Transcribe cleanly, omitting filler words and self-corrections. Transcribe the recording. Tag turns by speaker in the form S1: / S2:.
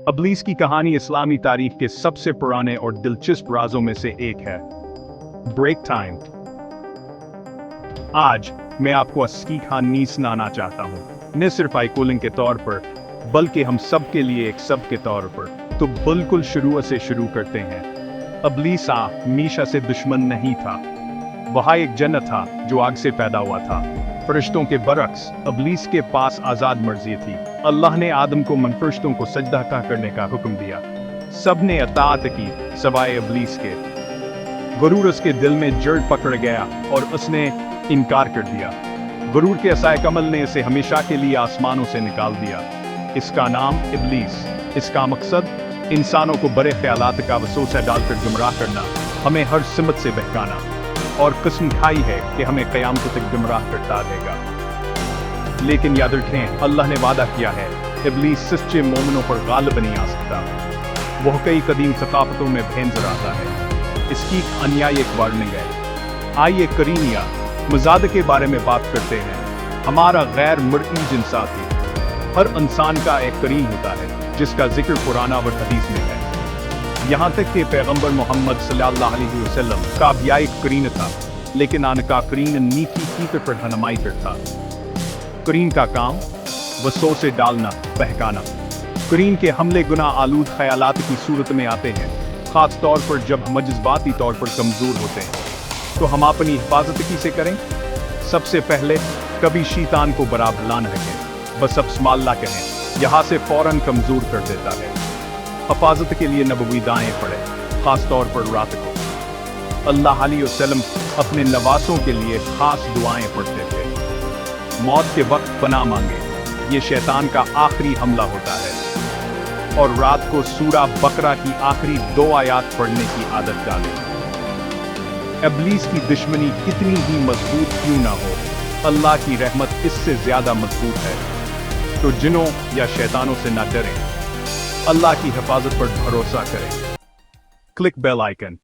S1: ابلیس کی کہانی اسلامی تاریخ کے سب سے پرانے اور دلچسپ رازوں میں سے ایک ہے۔ Break time. آج میں آپ کو اس کی کہانی سنانا چاہتا ہوں، نہ صرف آئیکولنگ کے طور پر بلکہ ہم سب کے لیے ایک سب کے طور پر۔ تو بالکل شروع سے شروع کرتے ہیں۔ ابلیس ہمیشہ سے دشمن نہیں تھا، وہ ایک جن تھا جو آگ سے پیدا ہوا تھا۔ فرشتوں کے برعکس ابلیس کے پاس آزاد مرضی تھی۔ اللہ نے آدم کو فرشتوں کو سجدہ کرنے کا حکم دیا، سب نے اطاعت کی سوائے ابلیس کے۔ غرور اس کے دل میں جڑ پکڑ گیا اور اس نے انکار کر دیا۔ غرور کے عصائے کمل نے اسے ہمیشہ کے لیے آسمانوں سے نکال دیا۔ اس کا نام ابلیس۔ اس کا مقصد انسانوں کو برے خیالات کا وسوسہ ڈال کر گمراہ کرنا، ہمیں ہر سمت سے بہکانا، اور قسم کھائی ہے کہ ہمیں قیامت تک گمراہ کرتا رہے گا۔ لیکن یاد رکھیں، اللہ نے وعدہ کیا ہے، ابلیس سچے مومنوں پر غالب نہیں آ سکتا۔ وہ کئی قدیم ثقافتوں میں بھین نظر آتا ہے۔ اس کی انیا ایک وارننگ ہے۔ آئیے کرینیا مزاد کے بارے میں بات کرتے ہیں۔ ہمارا غیر مرئی جنساتی، ہر انسان کا ایک قرین ہوتا ہے جس کا ذکر قرآن اور حدیث میں ہے۔ یہاں تک کہ پیغمبر محمد صلی اللہ علیہ وسلم کا بھی ایک قرین تھا، لیکن ان کا قرین نیکی کی پر رہنمائی کرتا۔ قرین کا کام وسوسے ڈالنا، بہکانا۔ قرین کے حملے گناہ آلود خیالات کی صورت میں آتے ہیں، خاص طور پر جب ہم جذباتی طور پر کمزور ہوتے ہیں۔ تو ہم اپنی حفاظت کیسے کریں؟ سب سے پہلے کبھی شیطان کو برابر نہ رکھیں، بس بسم اللہ کہیں، یہاں سے فوراً کمزور کر دیتا ہے۔ حفاظت کے لیے نبوی دعائیں پڑھیں، خاص طور پر رات کو۔ اللہ علیہ وسلم اپنے نواسوں کے لیے خاص دعائیں پڑھتے تھے۔ موت کے وقت پناہ مانگے، یہ شیطان کا آخری حملہ ہوتا ہے۔ اور رات کو سورہ بقرہ کی آخری 2 آیات پڑھنے کی عادت ڈالیں۔ ابلیس کی دشمنی کتنی ہی مضبوط کیوں نہ ہو، اللہ کی رحمت اس سے زیادہ مضبوط ہے۔ تو جنوں یا شیطانوں سے نہ ڈریں، اللہ کی حفاظت پر بھروسہ کریں۔ Click bell icon.